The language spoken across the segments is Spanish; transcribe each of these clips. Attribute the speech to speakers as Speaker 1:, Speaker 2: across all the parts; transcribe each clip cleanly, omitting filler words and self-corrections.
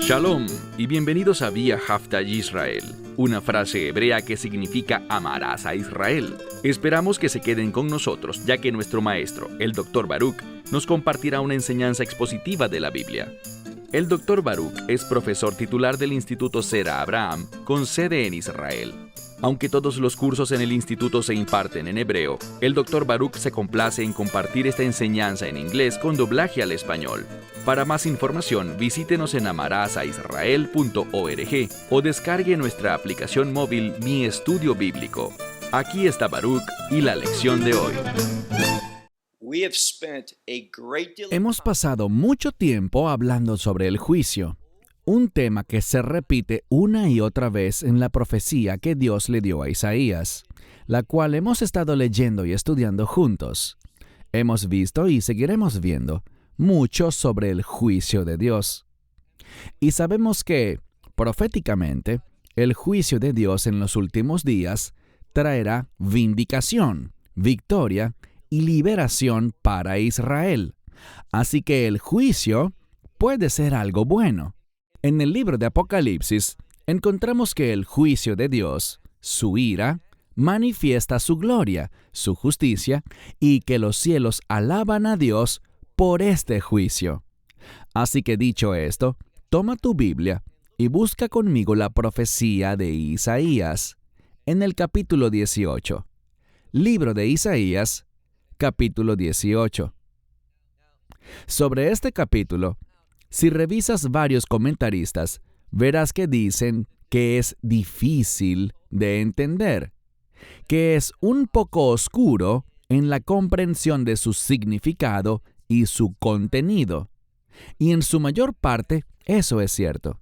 Speaker 1: Shalom y bienvenidos a Vía Haftaj Israel, una frase hebrea que significa amarás a Israel. Esperamos que se queden con nosotros, ya que nuestro maestro, el Dr. Baruch, nos compartirá una enseñanza expositiva de la Biblia. El Dr. Baruch es profesor titular del Instituto Zera Abraham, con sede en Israel. Aunque todos los cursos en el instituto se imparten en hebreo, el Dr. Baruch se complace en compartir esta enseñanza en inglés con doblaje al español. Para más información, visítenos en amarasaisrael.org o descargue nuestra aplicación móvil Mi Estudio Bíblico. Aquí está Baruch y la lección de hoy.
Speaker 2: Hemos pasado mucho tiempo hablando sobre el juicio, un tema que se repite una y otra vez en la profecía que Dios le dio a Isaías, la cual hemos estado leyendo y estudiando juntos. Hemos visto y seguiremos viendo mucho sobre el juicio de Dios. Y sabemos que, proféticamente, el juicio de Dios en los últimos días traerá vindicación, victoria y liberación para Israel. Así que el juicio puede ser algo bueno. En el libro de Apocalipsis, encontramos que el juicio de Dios, su ira, manifiesta su gloria, su justicia, y que los cielos alaban a Dios por este juicio. Así que dicho esto, toma tu Biblia y busca conmigo la profecía de Isaías, en el capítulo 18. Libro de Isaías, capítulo 18. Sobre este capítulo, si revisas varios comentaristas, verás que dicen que es difícil de entender, que es un poco oscuro en la comprensión de su significado y su contenido. Y en su mayor parte, eso es cierto.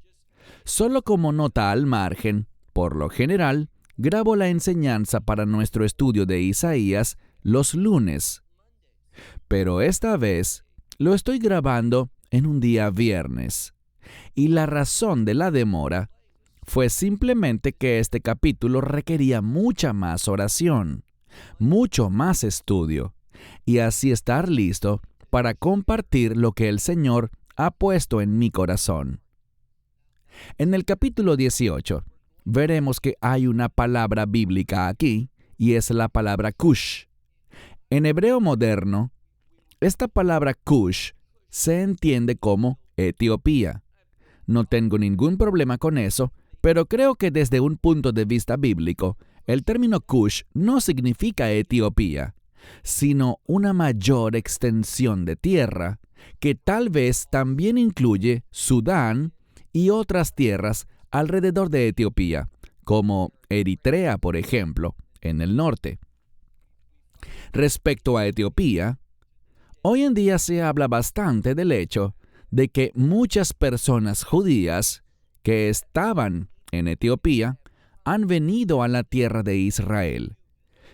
Speaker 2: Solo como nota al margen, por lo general, grabo la enseñanza para nuestro estudio de Isaías los lunes. Pero esta vez lo estoy grabando en un día viernes. Y la razón de la demora fue simplemente que este capítulo requería mucha más oración, mucho más estudio, y así estar listo para compartir lo que el Señor ha puesto en mi corazón. En el capítulo 18, veremos que hay una palabra bíblica aquí, y es la palabra Cush. En hebreo moderno, esta palabra Cush se entiende como Etiopía. No tengo ningún problema con eso, pero creo que desde un punto de vista bíblico, el término Cush no significa Etiopía, sino una mayor extensión de tierra, que tal vez también incluye Sudán y otras tierras alrededor de Etiopía, como Eritrea, por ejemplo, en el norte. Respecto a Etiopía, hoy en día se habla bastante del hecho de que muchas personas judías que estaban en Etiopía han venido a la tierra de Israel.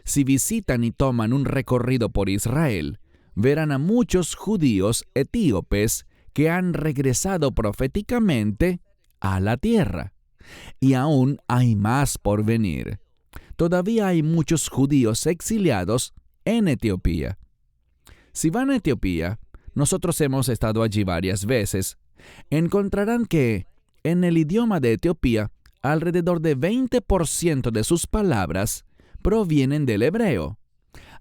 Speaker 2: Si visitan y toman un recorrido por Israel, verán a muchos judíos etíopes que han regresado proféticamente a la tierra. Y aún hay más por venir. Todavía hay muchos judíos exiliados en Etiopía. Si van a Etiopía, nosotros hemos estado allí varias veces, encontrarán que en el idioma de Etiopía, alrededor de 20% de sus palabras provienen del hebreo.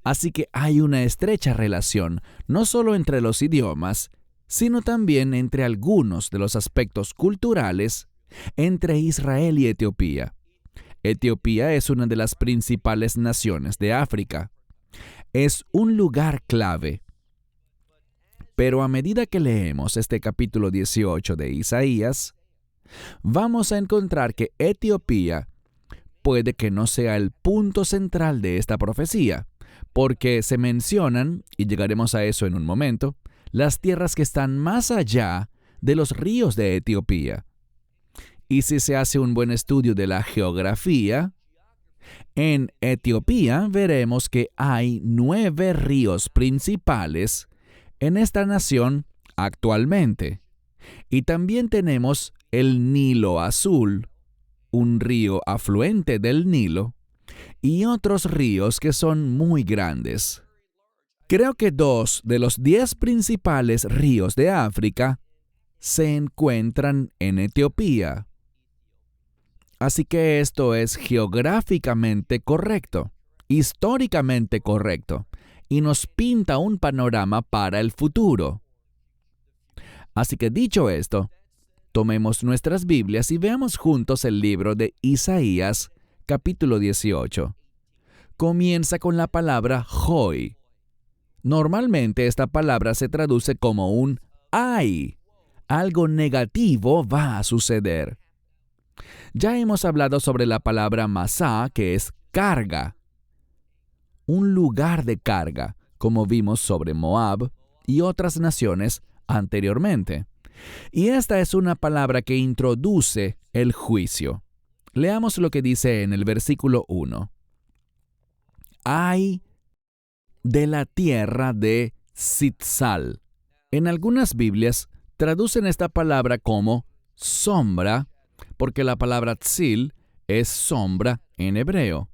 Speaker 2: Así que hay una estrecha relación, no solo entre los idiomas, sino también entre algunos de los aspectos culturales entre Israel y Etiopía. Etiopía es una de las principales naciones de África. Es un lugar clave. Pero a medida que leemos este capítulo 18 de Isaías, vamos a encontrar que Etiopía puede que no sea el punto central de esta profecía, porque se mencionan, y llegaremos a eso en un momento, las tierras que están más allá de los ríos de Etiopía. Y si se hace un buen estudio de la geografía, en Etiopía veremos que hay 9 ríos principales en esta nación actualmente. Y también tenemos el Nilo Azul, un río afluente del Nilo, y otros ríos que son muy grandes. Creo que 2 de los 10 principales ríos de África se encuentran en Etiopía. Así que esto es geográficamente correcto, históricamente correcto, y nos pinta un panorama para el futuro. Así que dicho esto, tomemos nuestras Biblias y veamos juntos el libro de Isaías, capítulo 18. Comienza con la palabra hoy. Normalmente esta palabra se traduce como un ay. Algo negativo va a suceder. Ya hemos hablado sobre la palabra masá, que es carga. Un lugar de carga, como vimos sobre Moab y otras naciones anteriormente. Y esta es una palabra que introduce el juicio. Leamos lo que dice en el versículo 1. Ay de la tierra de Zitzal. En algunas Biblias traducen esta palabra como sombra, porque la palabra tzil es sombra en hebreo.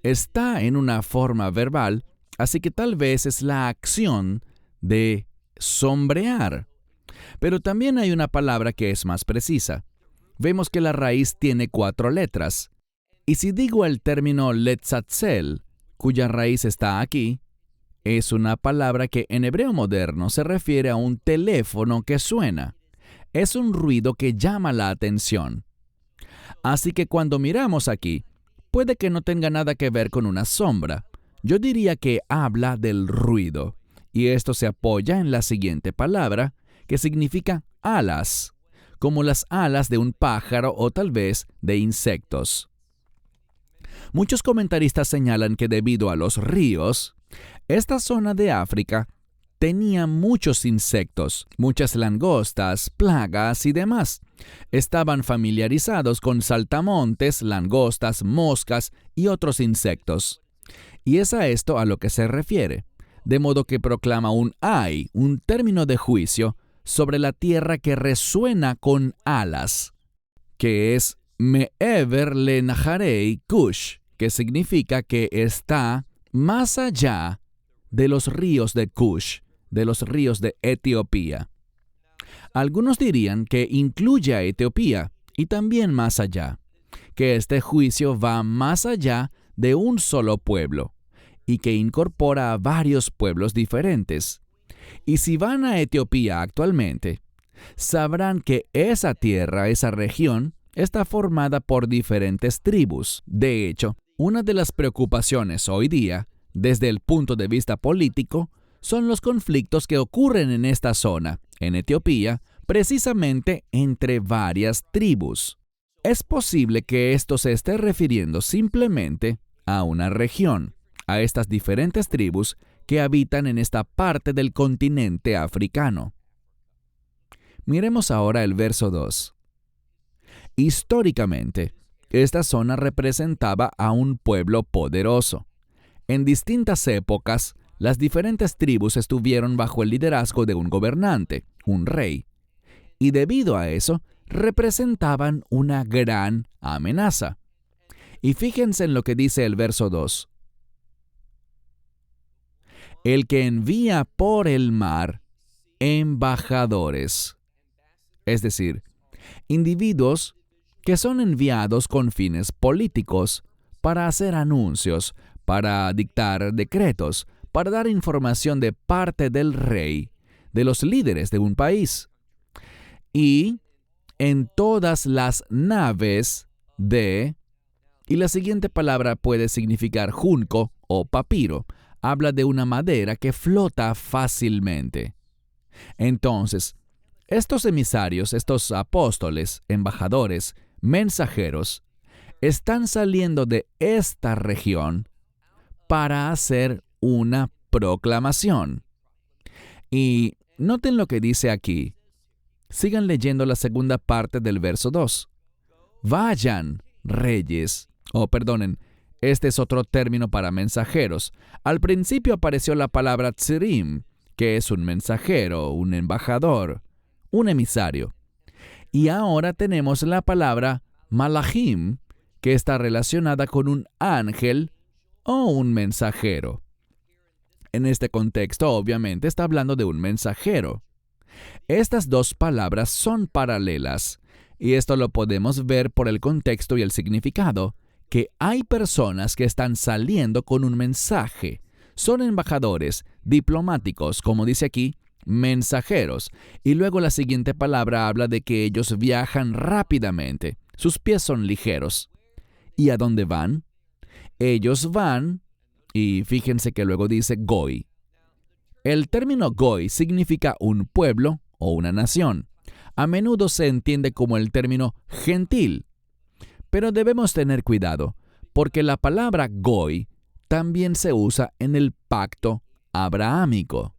Speaker 2: Está en una forma verbal, así que tal vez es la acción de sombrear. Pero también hay una palabra que es más precisa. Vemos que la raíz tiene 4 letras. Y si digo el término letzatzel, cuya raíz está aquí, es una palabra que en hebreo moderno se refiere a un teléfono que suena. Es un ruido que llama la atención. Así que cuando miramos aquí, puede que no tenga nada que ver con una sombra. Yo diría que habla del ruido. Y esto se apoya en la siguiente palabra, que significa alas, como las alas de un pájaro o tal vez de insectos. Muchos comentaristas señalan que debido a los ríos, esta zona de África tenía muchos insectos, muchas langostas, plagas y demás. Estaban familiarizados con saltamontes, langostas, moscas y otros insectos. Y es a esto a lo que se refiere, de modo que proclama un ay, un término de juicio, sobre la tierra que resuena con alas, que es Me'ever le Naharei Cush, que significa que está más allá de los ríos de Cush, de los ríos de Etiopía. Algunos dirían que incluye a Etiopía y también más allá, que este juicio va más allá de un solo pueblo y que incorpora a varios pueblos diferentes. Y si van a Etiopía actualmente, sabrán que esa tierra, esa región, está formada por diferentes tribus. De hecho, una de las preocupaciones hoy día, desde el punto de vista político, son los conflictos que ocurren en esta zona, en Etiopía, precisamente entre varias tribus. Es posible que esto se esté refiriendo simplemente a una región, a estas diferentes tribus que habitan en esta parte del continente africano. Miremos ahora el verso 2. Históricamente, esta zona representaba a un pueblo poderoso. En distintas épocas, las diferentes tribus estuvieron bajo el liderazgo de un gobernante, un rey, y debido a eso, representaban una gran amenaza. Y fíjense en lo que dice el verso 2. El que envía por el mar embajadores, es decir, individuos que son enviados con fines políticos para hacer anuncios, para dictar decretos, para dar información de parte del rey, de los líderes de un país. Y en todas las naves de... Y la siguiente palabra puede significar junco o papiro. Habla de una madera que flota fácilmente. Entonces, estos emisarios, estos apóstoles, embajadores, mensajeros, están saliendo de esta región para hacer una proclamación. Y noten lo que dice aquí. Sigan leyendo la segunda parte del verso 2. Vayan, reyes. Este es otro término para mensajeros. Al principio apareció la palabra tzirim, que es un mensajero, un embajador, un emisario. Y ahora tenemos la palabra malachim, que está relacionada con un ángel o un mensajero. En este contexto, obviamente, está hablando de un mensajero. Estas dos palabras son paralelas, y esto lo podemos ver por el contexto y el significado, que hay personas que están saliendo con un mensaje. Son embajadores, diplomáticos, como dice aquí, mensajeros. Y luego la siguiente palabra habla de que ellos viajan rápidamente. Sus pies son ligeros. ¿Y a dónde van? Ellos van, y fíjense que luego dice Goy. El término Goy significa un pueblo o una nación. A menudo se entiende como el término gentil. Pero debemos tener cuidado, porque la palabra Goy también se usa en el pacto abrahámico,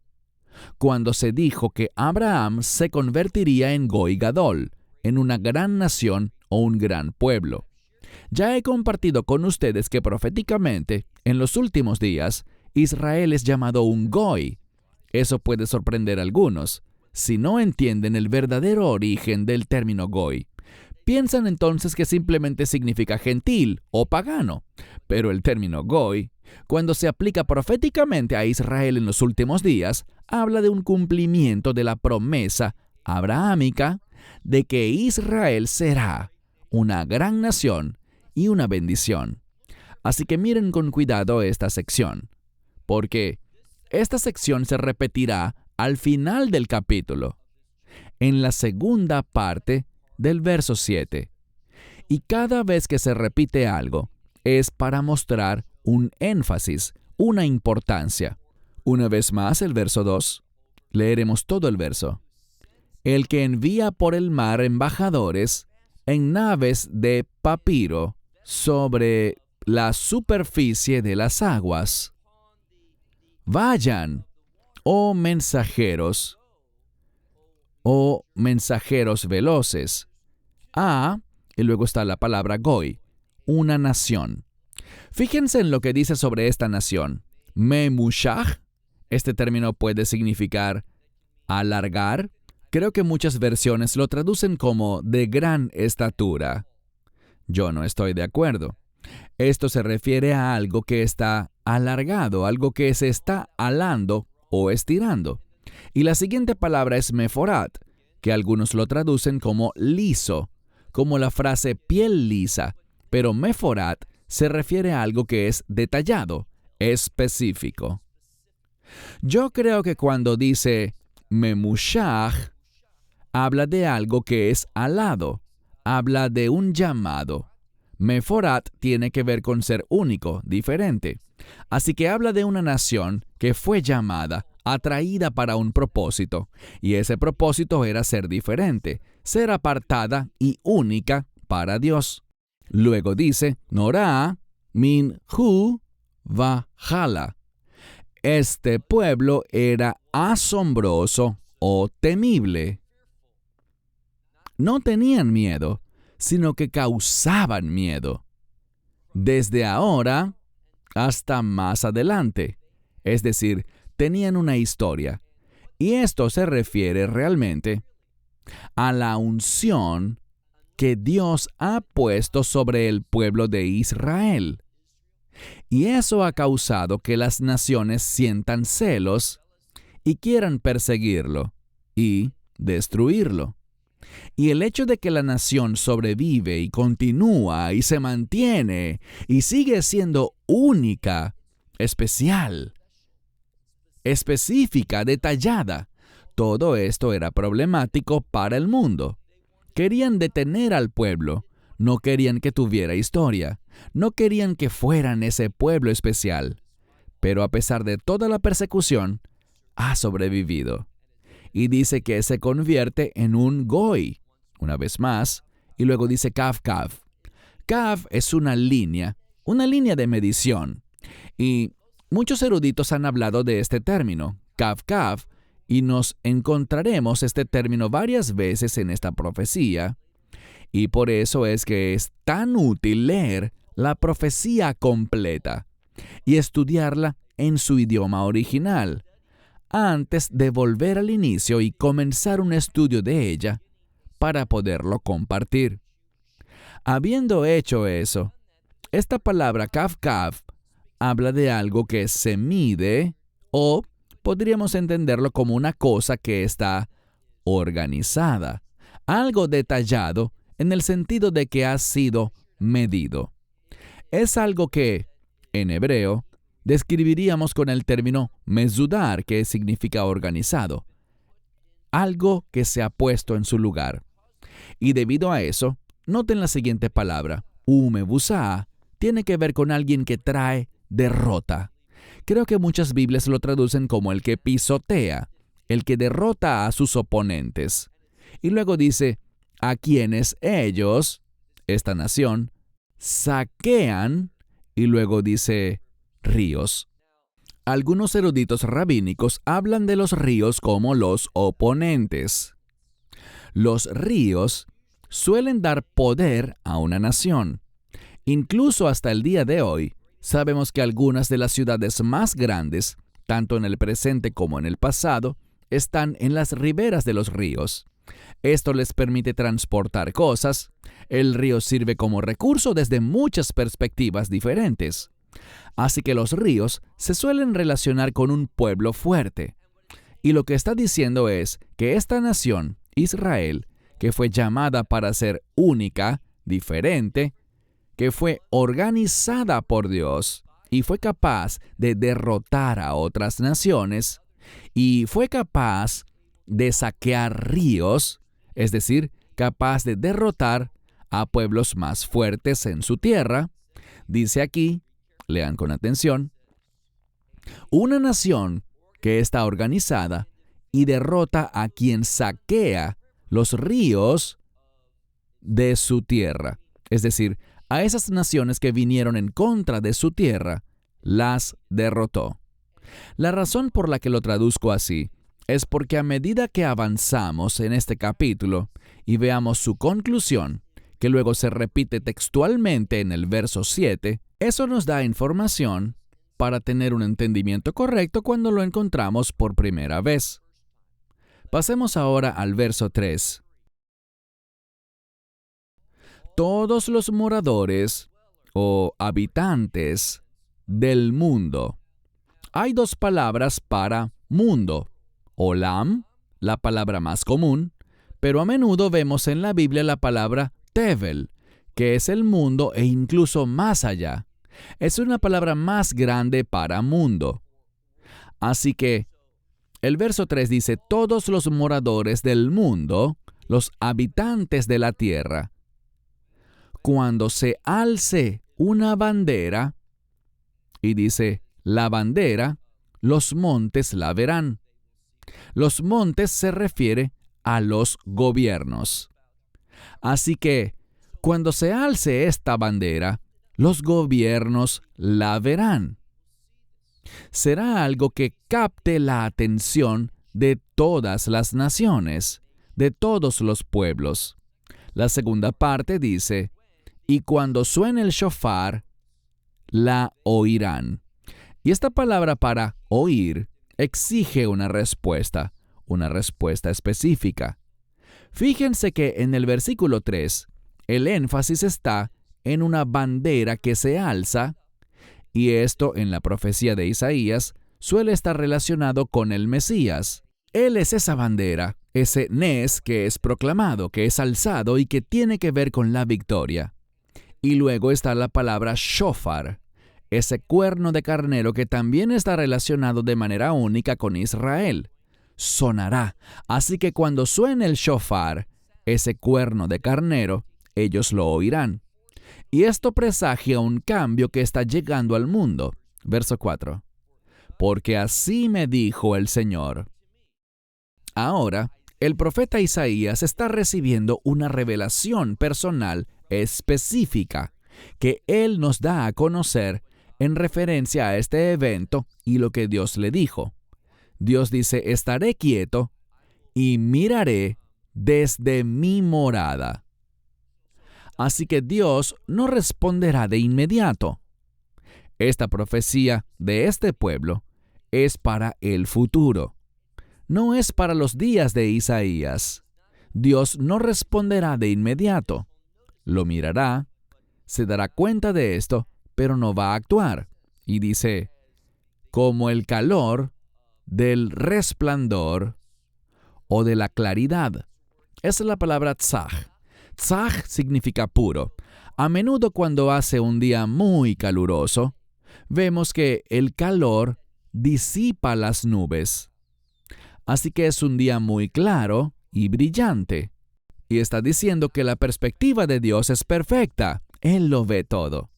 Speaker 2: cuando se dijo que Abraham se convertiría en Goy Gadol, en una gran nación o un gran pueblo. Ya he compartido con ustedes que proféticamente, en los últimos días, Israel es llamado un Goy. Eso puede sorprender a algunos, si no entienden el verdadero origen del término Goy. Piensan entonces que simplemente significa gentil o pagano, pero el término Goy, cuando se aplica proféticamente a Israel en los últimos días, habla de un cumplimiento de la promesa abrahámica de que Israel será una gran nación y una bendición. Así que miren con cuidado esta sección, porque esta sección se repetirá al final del capítulo, en la segunda parte del verso 7. Y cada vez que se repite algo, es para mostrar un énfasis, una importancia. Una vez más el verso 2. Leeremos todo el verso. El que envía por el mar embajadores en naves de papiro sobre la superficie de las aguas. Vayan, oh mensajeros veloces, y luego está la palabra Goy, una nación. Fíjense en lo que dice sobre esta nación. Memushach, este término puede significar alargar. Creo que muchas versiones lo traducen como de gran estatura. Yo no estoy de acuerdo. Esto se refiere a algo que está alargado, algo que se está alando o estirando. Y la siguiente palabra es meforat, que algunos lo traducen como liso, como la frase piel lisa, pero meforat se refiere a algo que es detallado, específico. Yo creo que cuando dice memushach, habla de algo que es alado, habla de un llamado. Meforat tiene que ver con ser único, diferente. Así que habla de una nación que fue llamada, atraída para un propósito, y ese propósito era ser diferente, ser apartada y única para Dios. Luego dice, Norá, min hu, va jala. Este pueblo era asombroso o temible. No tenían miedo, sino que causaban miedo. Desde ahora hasta más adelante. Es decir, tenían una historia. Y esto se refiere realmente a la unción que Dios ha puesto sobre el pueblo de Israel. Y eso ha causado que las naciones sientan celos y quieran perseguirlo y destruirlo. Y el hecho de que la nación sobrevive y continúa y se mantiene y sigue siendo única, especial, específica, detallada, todo esto era problemático para el mundo. Querían detener al pueblo, no querían que tuviera historia, no querían que fueran ese pueblo especial. Pero a pesar de toda la persecución, ha sobrevivido. Y dice que se convierte en un Goy, una vez más, y luego dice Kav Kav. Kav es una línea de medición. Y muchos eruditos han hablado de este término, Kav Kav, y nos encontraremos este término varias veces en esta profecía. Y por eso es que es tan útil leer la profecía completa y estudiarla en su idioma original, antes de volver al inicio y comenzar un estudio de ella para poderlo compartir. Habiendo hecho eso, esta palabra Kav Kav habla de algo que se mide O podríamos entenderlo como una cosa que está organizada, algo detallado en el sentido de que ha sido medido. Es algo que, en hebreo, describiríamos con el término mezudar, que significa organizado, algo que se ha puesto en su lugar. Y debido a eso, noten la siguiente palabra, umebusá, tiene que ver con alguien que trae derrota. Creo que muchas Biblias lo traducen como el que pisotea, el que derrota a sus oponentes. Y luego dice, a quienes ellos, esta nación, saquean, y luego dice, ríos. Algunos eruditos rabínicos hablan de los ríos como los oponentes. Los ríos suelen dar poder a una nación. Incluso hasta el día de hoy, sabemos que algunas de las ciudades más grandes, tanto en el presente como en el pasado, están en las riberas de los ríos. Esto les permite transportar cosas. El río sirve como recurso desde muchas perspectivas diferentes. Así que los ríos se suelen relacionar con un pueblo fuerte. Y lo que está diciendo es que esta nación, Israel, que fue llamada para ser única, diferente, que fue organizada por Dios y fue capaz de derrotar a otras naciones y fue capaz de saquear ríos, es decir, capaz de derrotar a pueblos más fuertes en su tierra. Dice aquí, lean con atención, una nación que está organizada y derrota a quien saquea los ríos de su tierra, es decir, a esas naciones que vinieron en contra de su tierra, las derrotó. La razón por la que lo traduzco así es porque a medida que avanzamos en este capítulo y veamos su conclusión, que luego se repite textualmente en el verso 7, eso nos da información para tener un entendimiento correcto cuando lo encontramos por primera vez. Pasemos ahora al verso 3. Todos los moradores o habitantes del mundo. Hay dos palabras para mundo. Olam, la palabra más común, pero a menudo vemos en la Biblia la palabra Tevel, que es el mundo e incluso más allá. Es una palabra más grande para mundo. Así que el verso 3 dice, todos los moradores del mundo, los habitantes de la tierra. Cuando se alce una bandera, y dice, la bandera, los montes la verán. Los montes se refiere a los gobiernos. Así que, cuando se alce esta bandera, los gobiernos la verán. Será algo que capte la atención de todas las naciones, de todos los pueblos. La segunda parte dice, y cuando suene el shofar, la oirán. Y esta palabra para oír exige una respuesta específica. Fíjense que en el versículo 3, el énfasis está en una bandera que se alza, y esto en la profecía de Isaías suele estar relacionado con el Mesías. Él es esa bandera, ese nes que es proclamado, que es alzado y que tiene que ver con la victoria. Y luego está la palabra shofar, ese cuerno de carnero que también está relacionado de manera única con Israel. Sonará. Así que cuando suene el shofar, ese cuerno de carnero, ellos lo oirán. Y esto presagia un cambio que está llegando al mundo. Verso 4. Porque así me dijo el Señor. Ahora, el profeta Isaías está recibiendo una revelación personal específica que él nos da a conocer en referencia a este evento y lo que Dios le dijo. Dios dice, estaré quieto y miraré desde mi morada. Así que Dios no responderá de inmediato. Esta profecía de este pueblo es para el futuro. No es para los días de Isaías. Dios no responderá de inmediato. Lo mirará, se dará cuenta de esto, pero no va a actuar. Y dice, como el calor del resplandor o de la claridad. Esa es la palabra tzaj. Tzaj significa puro. A menudo cuando hace un día muy caluroso, vemos que el calor disipa las nubes. Así que es un día muy claro y brillante. Y está diciendo que la perspectiva de Dios es perfecta. Él lo ve todo.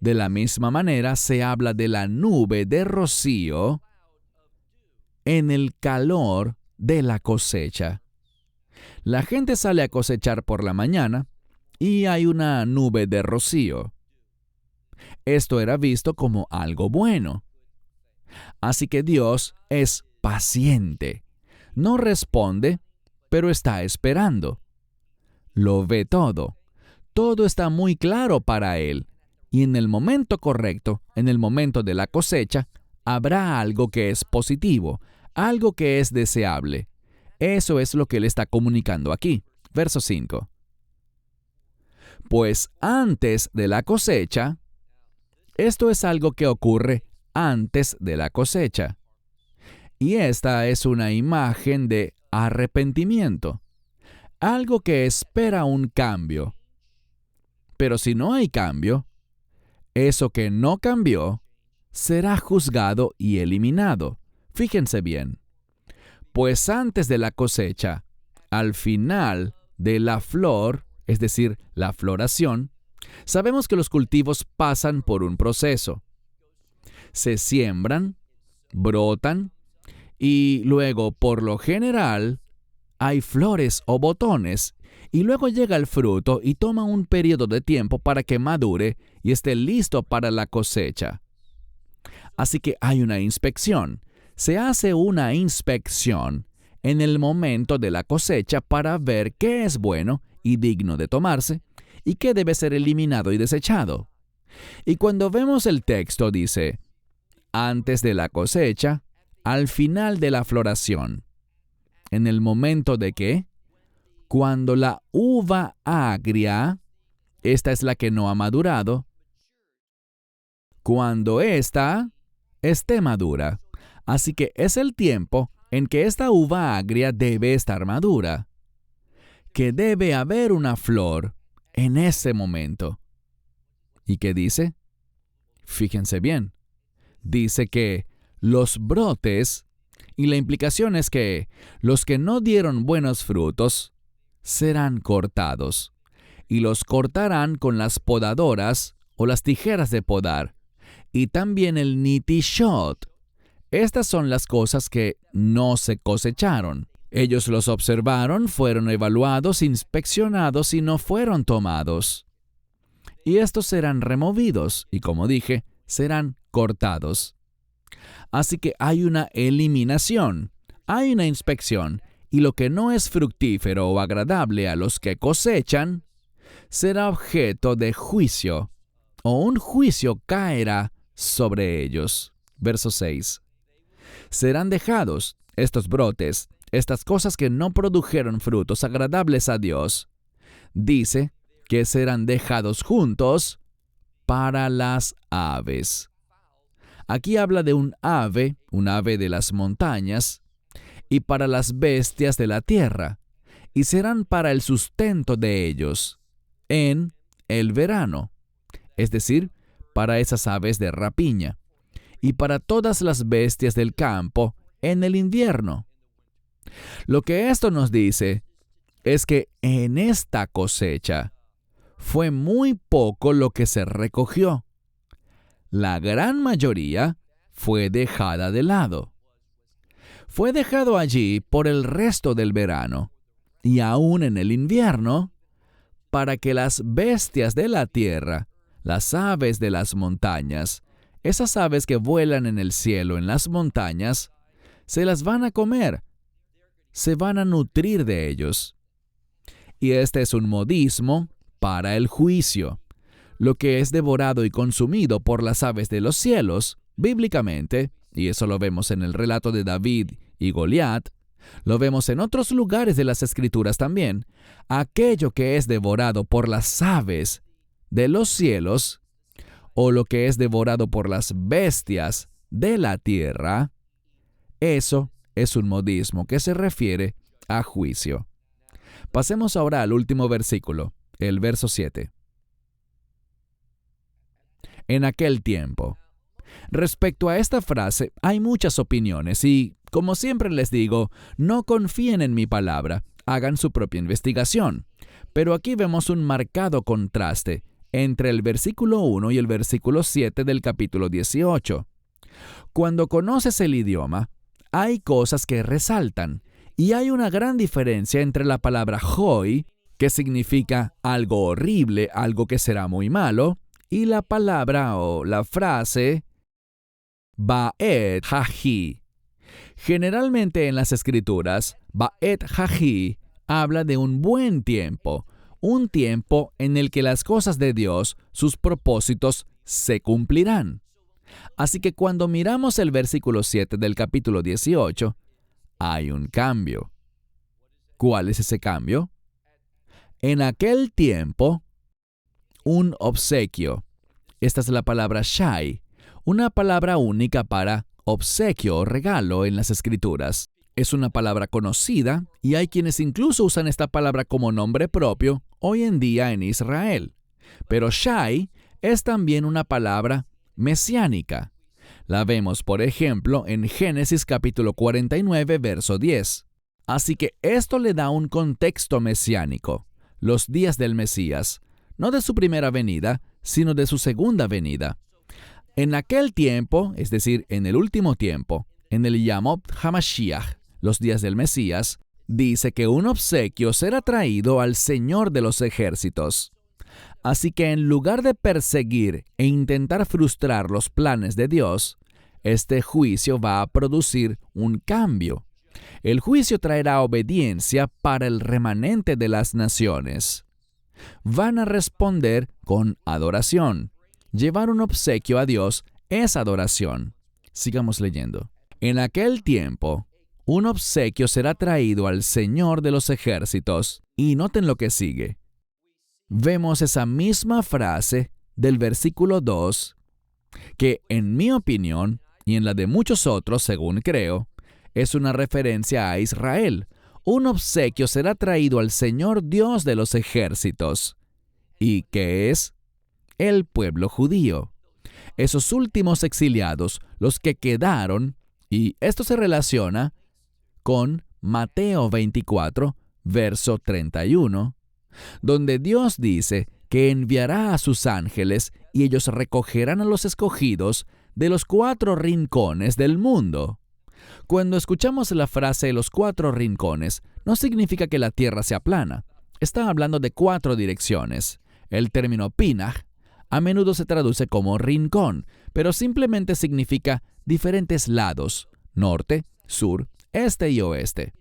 Speaker 2: De la misma manera se habla de la nube de rocío en el calor de la cosecha. La gente sale a cosechar por la mañana y hay una nube de rocío. Esto era visto como algo bueno. Así que Dios es paciente. No responde, pero está esperando. Lo ve todo. Todo está muy claro para Él. Y en el momento correcto, en el momento de la cosecha, habrá algo que es positivo, algo que es deseable. Eso es lo que Él está comunicando aquí. Verso 5. Pues antes de la cosecha, esto es algo que ocurre antes de la cosecha. Y esta es una imagen de arrepentimiento. Algo que espera un cambio. Pero si no hay cambio, eso que no cambió será juzgado y eliminado. Fíjense bien. Pues antes de la cosecha, al final de la flor, es decir, la floración, sabemos que los cultivos pasan por un proceso. Se siembran, brotan, y luego, por lo general, hay flores o botones, y luego llega el fruto y toma un periodo de tiempo para que madure y esté listo para la cosecha. Así que hay una inspección. Se hace una inspección en el momento de la cosecha para ver qué es bueno y digno de tomarse y qué debe ser eliminado y desechado. Y cuando vemos el texto dice, antes de la cosecha, al final de la floración. ¿En el momento de qué? Cuando la uva agria, esta es la que no ha madurado, cuando ésta esté madura. Así que es el tiempo en que esta uva agria debe estar madura, que debe haber una flor en ese momento. ¿Y qué dice? Fíjense bien. Dice que los brotes, y la implicación es que los que no dieron buenos frutos serán cortados, y los cortarán con las podadoras o las tijeras de podar, y también el nitishot. Estas son las cosas que no se cosecharon. Ellos los observaron, fueron evaluados, inspeccionados y no fueron tomados. Y estos serán removidos, y como dije, serán cortados. Así que hay una eliminación, hay una inspección, y lo que no es fructífero o agradable a los que cosechan, será objeto de juicio, o un juicio caerá sobre ellos. Verso 6. Serán dejados estos brotes, estas cosas que no produjeron frutos agradables a Dios. Dice que serán dejados juntos para las aves. Aquí habla de un ave de las montañas, y para las bestias de la tierra, y serán para el sustento de ellos en el verano, es decir, para esas aves de rapiña, y para todas las bestias del campo en el invierno. Lo que esto nos dice es que en esta cosecha fue muy poco lo que se recogió. La gran mayoría fue dejada de lado. Fue dejado allí por el resto del verano y aún en el invierno, para que las bestias de la tierra, las aves de las montañas, esas aves que vuelan en el cielo, en las montañas, se las van a comer, se van a nutrir de ellos. Y este es un modismo para el juicio. Lo que es devorado y consumido por las aves de los cielos, bíblicamente, y eso lo vemos en el relato de David y Goliat, lo vemos en otros lugares de las Escrituras también, aquello que es devorado por las aves de los cielos, o lo que es devorado por las bestias de la tierra, Eso es un modismo que se refiere a juicio. Pasemos ahora al último versículo, el verso 7. En aquel tiempo. Respecto a esta frase, hay muchas opiniones y, como siempre les digo, no confíen en mi palabra, hagan su propia investigación. Pero aquí vemos un marcado contraste entre el versículo 1 y el versículo 7 del capítulo 18. Cuando conoces el idioma, hay cosas que resaltan, y hay una gran diferencia entre la palabra hoy, que significa algo horrible, algo que será muy malo, y la palabra o la frase Ba'et Hahi. Generalmente en las Escrituras, Ba'et Hahi habla de un buen tiempo, un tiempo en el que las cosas de Dios, sus propósitos, se cumplirán. Así que cuando miramos el versículo 7 del capítulo 18, hay un cambio. ¿Cuál es ese cambio? En aquel tiempo, un obsequio. Esta es la palabra shai, una palabra única para obsequio o regalo en las Escrituras. Es una palabra conocida y hay quienes incluso usan esta palabra como nombre propio hoy en día en Israel. Pero shai es también una palabra mesiánica. La vemos, por ejemplo, en Génesis capítulo 49, verso 10. Así que esto le da un contexto mesiánico, los días del Mesías, no de su primera venida, sino de su segunda venida. En aquel tiempo, es decir, en el último tiempo, en el Yamot HaMashiach, los días del Mesías, dice que un obsequio será traído al Señor de los ejércitos. Así que en lugar de perseguir e intentar frustrar los planes de Dios, este juicio va a producir un cambio. El juicio traerá obediencia para el remanente de las naciones. Van a responder con adoración. Llevar un obsequio a Dios es adoración. Sigamos leyendo. En aquel tiempo, un obsequio será traído al Señor de los ejércitos. Y noten lo que sigue. Vemos esa misma frase del versículo 2, que en mi opinión, y en la de muchos otros según creo, es una referencia a Israel. Un obsequio será traído al Señor Dios de los ejércitos. ¿Y qué es? El pueblo judío. Esos últimos exiliados, los que quedaron, y esto se relaciona con Mateo 24, verso 31, donde Dios dice que enviará a sus ángeles y ellos recogerán a los escogidos de los 4 rincones del mundo. Cuando escuchamos la frase los 4 rincones, no significa que la tierra sea plana. Está hablando de 4 direcciones. El término pinach a menudo se traduce como rincón, pero simplemente significa diferentes lados, norte, sur, este y oeste.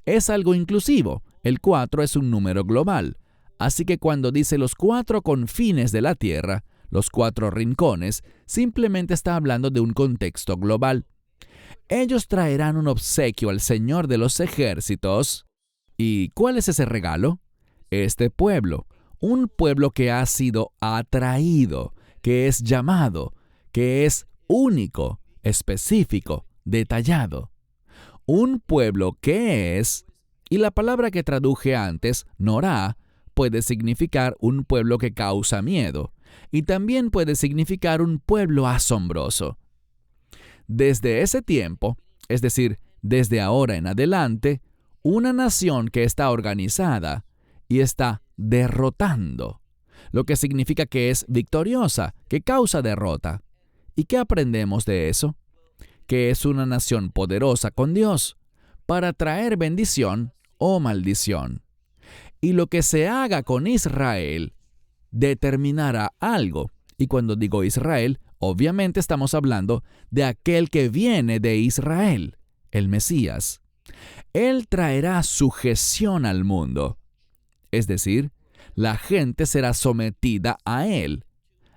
Speaker 2: Es algo inclusivo. El 4 es un número global. Así que cuando dice los 4 confines de la tierra, los 4 rincones, simplemente está hablando de un contexto global. Ellos traerán un obsequio al Señor de los ejércitos. ¿Y cuál es ese regalo? Este pueblo, un pueblo que ha sido atraído, que es llamado, que es único, específico, detallado. Un pueblo que es, y la palabra que traduje antes, norá, puede significar un pueblo que causa miedo, y también puede significar un pueblo asombroso. Desde ese tiempo, es decir, desde ahora en adelante, una nación que está organizada y está derrotando, lo que significa que es victoriosa, que causa derrota. ¿Y qué aprendemos de eso? Que es una nación poderosa con Dios para traer bendición o maldición. Y lo que se haga con Israel determinará algo. Y cuando digo Israel, obviamente estamos hablando de aquel que viene de Israel, el Mesías. Él traerá sujeción al mundo. Es decir, la gente será sometida a él.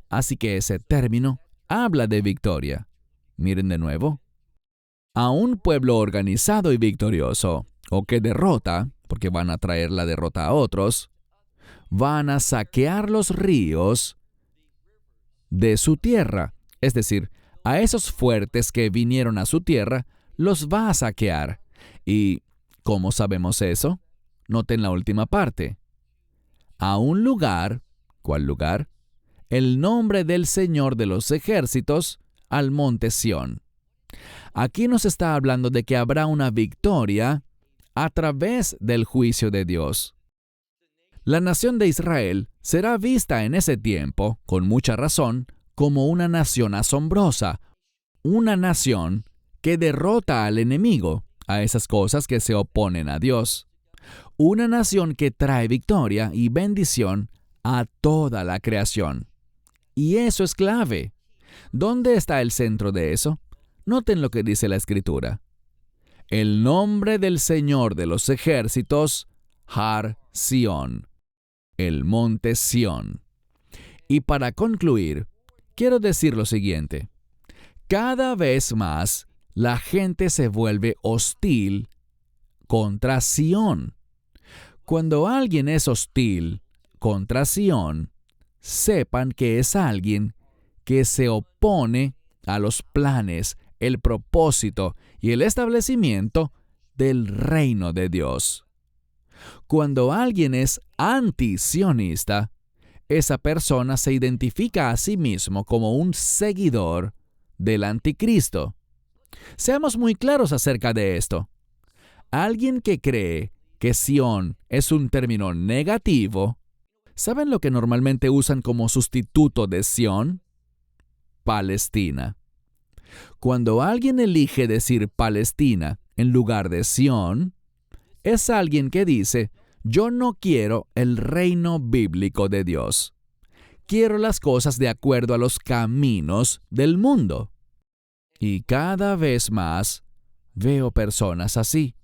Speaker 2: Así que ese término habla de victoria. Miren de nuevo. A un pueblo organizado y victorioso, o que derrota, porque van a traer la derrota a otros, van a saquear los ríos de su tierra. Es decir, a esos fuertes que vinieron a su tierra, los va a saquear. ¿Y cómo sabemos eso? Noten la última parte. A un lugar, ¿cuál lugar? El nombre del Señor de los ejércitos, al monte Sión. Aquí nos está hablando de que habrá una victoria a través del juicio de Dios. La nación de Israel será vista en ese tiempo, con mucha razón, como una nación asombrosa, una nación que derrota al enemigo, a esas cosas que se oponen a Dios. Una nación que trae victoria y bendición a toda la creación. Y eso es clave. ¿Dónde está el centro de eso? Noten lo que dice la Escritura. El nombre del Señor de los ejércitos, Har Sión, el monte Sión. Y para concluir, quiero decir lo siguiente. Cada vez más, la gente se vuelve hostil contra Sión. Cuando alguien es hostil contra Sión, sepan que es alguien que se opone a los planes, el propósito y el establecimiento del reino de Dios. Cuando alguien es antisionista, esa persona se identifica a sí mismo como un seguidor del anticristo. Seamos muy claros acerca de esto. Alguien que cree que Sión es un término negativo, ¿saben lo que normalmente usan como sustituto de Sión? Palestina. Cuando alguien elige decir Palestina en lugar de Sión, es alguien que dice, yo no quiero el reino bíblico de Dios. Quiero las cosas de acuerdo a los caminos del mundo. Y cada vez más veo personas así.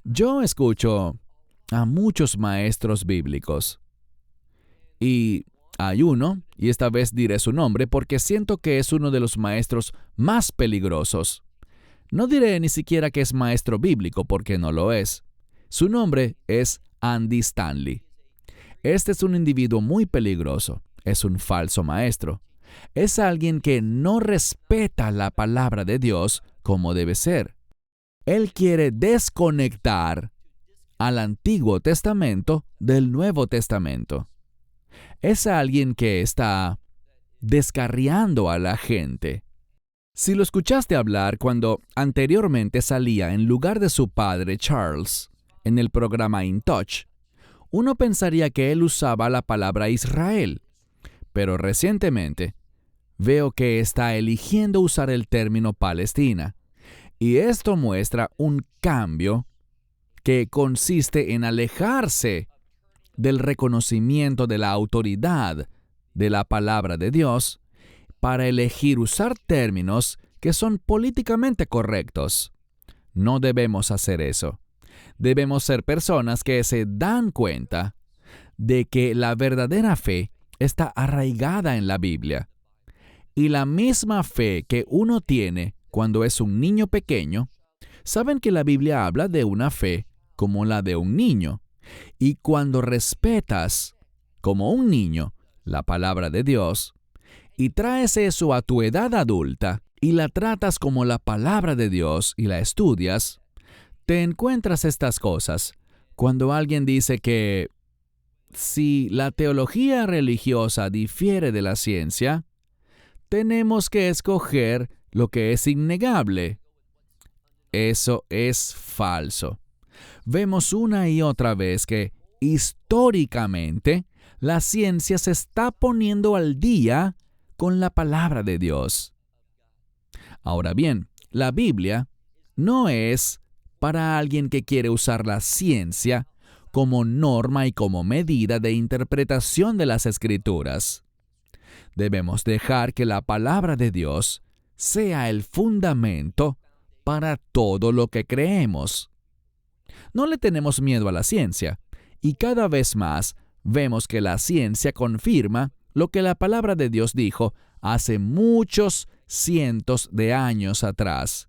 Speaker 2: Yo escucho a muchos maestros bíblicos. Y hay uno, y esta vez diré su nombre porque siento que es uno de los maestros más peligrosos. No diré ni siquiera que es maestro bíblico porque no lo es. Su nombre es Andy Stanley. Este es un individuo muy peligroso. Es un falso maestro. Es alguien que no respeta la palabra de Dios como debe ser. Él quiere desconectar al Antiguo Testamento del Nuevo Testamento. Es alguien que está descarriando a la gente. Si lo escuchaste hablar cuando anteriormente salía en lugar de su padre Charles en el programa In Touch, uno pensaría que él usaba la palabra Israel, pero recientemente veo que está eligiendo usar el término Palestina, y esto muestra un cambio que consiste en alejarse del reconocimiento de la autoridad de la palabra de Dios para elegir usar términos que son políticamente correctos. No debemos hacer eso. Debemos ser personas que se dan cuenta de que la verdadera fe está arraigada en la Biblia. Y la misma fe que uno tiene cuando es un niño pequeño, saben que la Biblia habla de una fe como la de un niño. Y cuando respetas, como un niño, la palabra de Dios, y traes eso a tu edad adulta, y la tratas como la palabra de Dios y la estudias, te encuentras estas cosas. Cuando alguien dice que si la teología religiosa difiere de la ciencia, tenemos que escoger lo que es innegable. Eso es falso. Vemos una y otra vez que, históricamente, la ciencia se está poniendo al día con la palabra de Dios. Ahora bien, la Biblia no es para alguien que quiere usar la ciencia como norma y como medida de interpretación de las Escrituras. Debemos dejar que la palabra de Dios sea el fundamento para todo lo que creemos. No le tenemos miedo a la ciencia, y cada vez más vemos que la ciencia confirma lo que la palabra de Dios dijo hace muchos cientos de años atrás.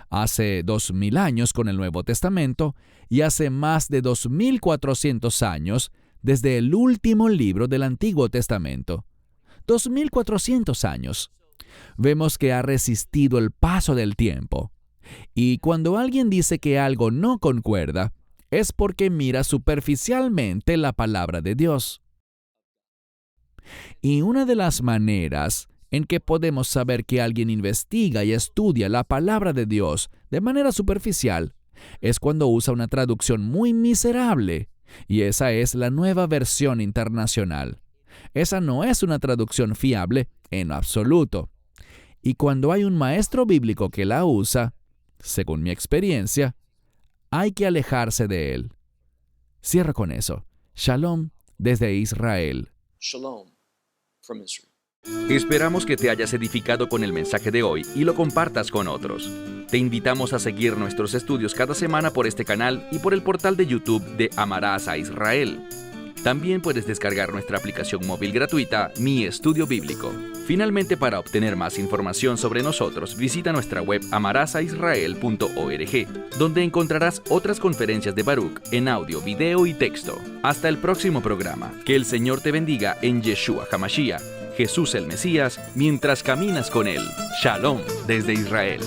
Speaker 2: Hace 2000 años con el Nuevo Testamento y hace más de 2400 años desde el último libro del Antiguo Testamento. 2400 años. Vemos que ha resistido el paso del tiempo. Y cuando alguien dice que algo no concuerda, es porque mira superficialmente la palabra de Dios. Y una de las maneras en que podemos saber que alguien investiga y estudia la palabra de Dios de manera superficial es cuando usa una traducción muy miserable, y esa es la Nueva Versión Internacional. Esa no es una traducción fiable en absoluto. Y cuando hay un maestro bíblico que la usa, según mi experiencia, hay que alejarse de él. Cierro con eso. Shalom desde Israel.
Speaker 3: Shalom from Israel.
Speaker 1: Esperamos que te hayas edificado con el mensaje de hoy y lo compartas con otros. Te invitamos a seguir nuestros estudios cada semana por este canal y por el portal de YouTube de Amarás a Israel. También puedes descargar nuestra aplicación móvil gratuita, Mi Estudio Bíblico. Finalmente, para obtener más información sobre nosotros, visita nuestra web amarasaisrael.org, donde encontrarás otras conferencias de Baruch en audio, video y texto. Hasta el próximo programa. Que el Señor te bendiga en Yeshua HaMashiach, Jesús el Mesías, mientras caminas con Él. Shalom desde Israel.